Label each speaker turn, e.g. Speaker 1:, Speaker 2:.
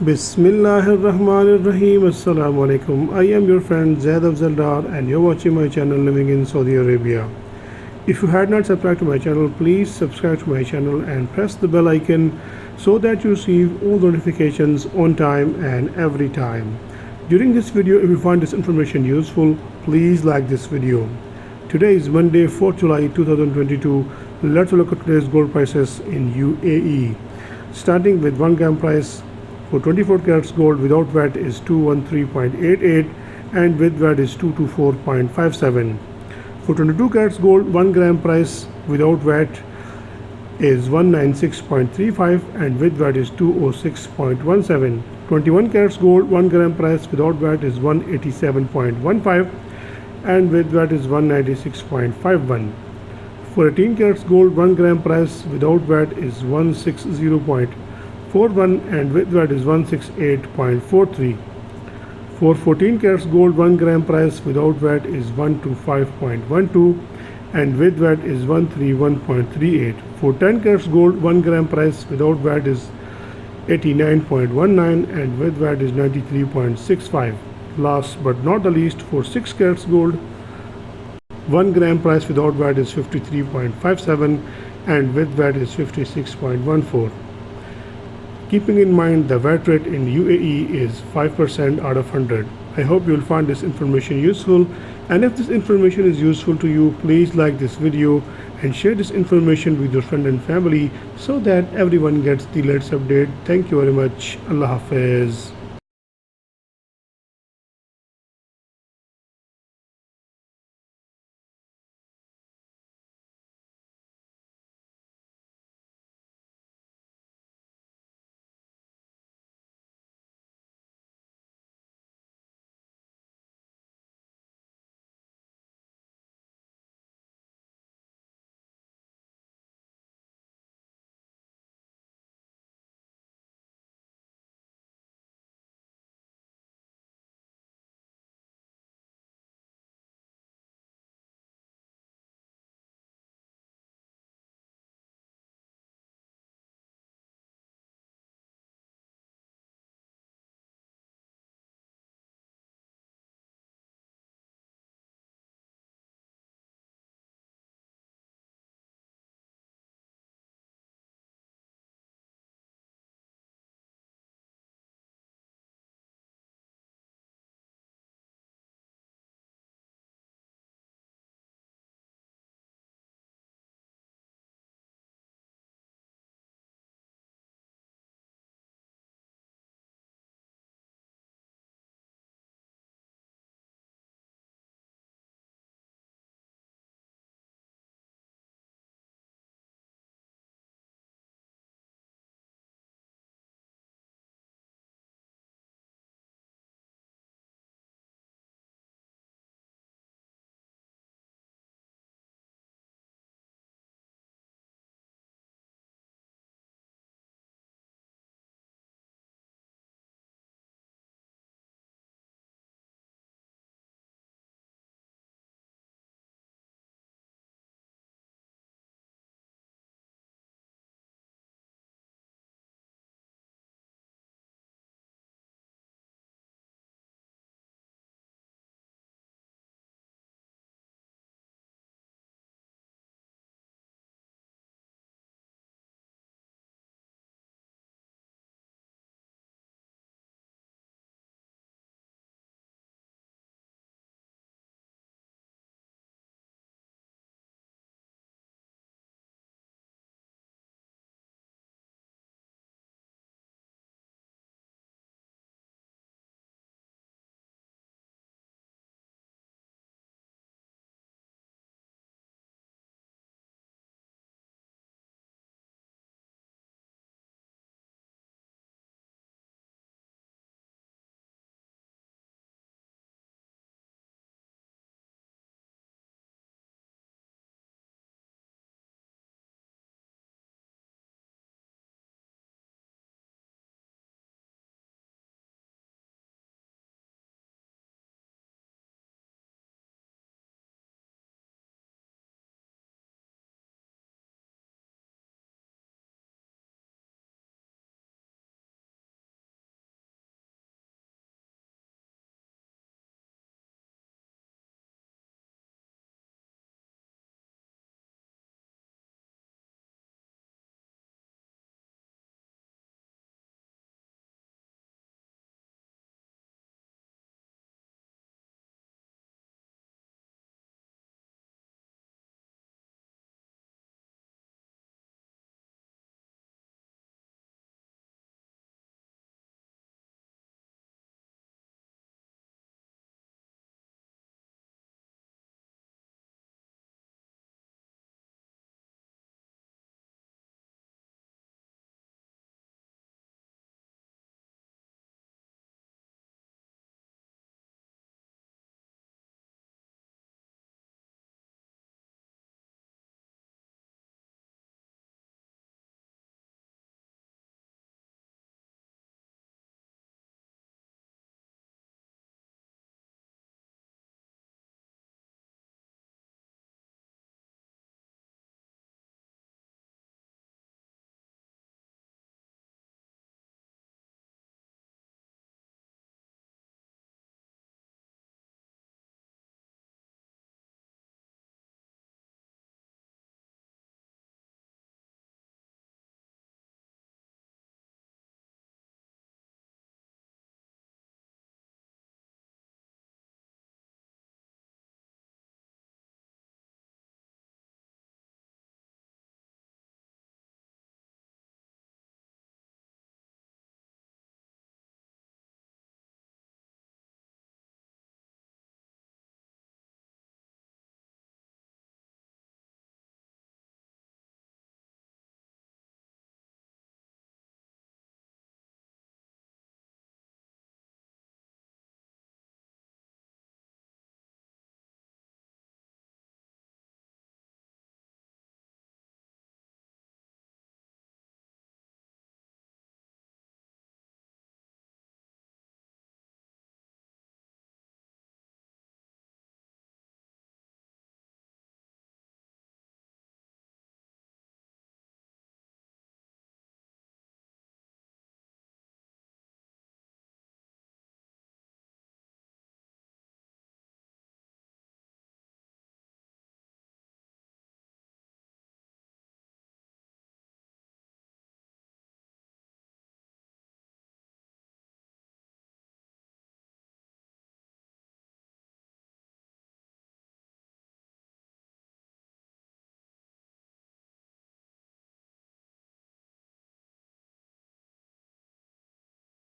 Speaker 1: Bismillahirrahmanirrahim. Assalamu alaikum. I am your friend Zaid Afzaldar and you're watching my channel Living in Saudi Arabia. If you had not subscribed to my channel, please subscribe to my channel and press the bell icon so that you receive all notifications on time and every time. During this video, if you find this information useful, please like this video. Today is Monday, 4th July 2022. Let's look at today's gold prices in UAE. Starting with 1 gram price for 24 carats gold without VAT is 213.88 and with VAT is 224.57. For 22 carats gold 1 gram price without VAT is 196.35 and with VAT is 206.17. 21 carats gold 1 gram price without VAT is 187.15 and with VAT is 196.51. For 18 carats gold 1 gram price without VAT is 160.41 and with VAT is 168.43. For 14 carats gold 1 gram price without VAT is 125.12 and with VAT is 131.38. For 10 carats gold 1 gram price without VAT is 89.19 and with VAT is 93.65. Last but not the least, for 6 carats gold 1 gram price without VAT is 53.57 and with VAT is 56.14. Keeping in mind the VAT rate in UAE is 5% out of 100. I hope you will find this information useful, and if this information is useful to you, please like this video and share this information with your friend and family so that everyone gets the latest update. Thank you very much. Allah Hafiz.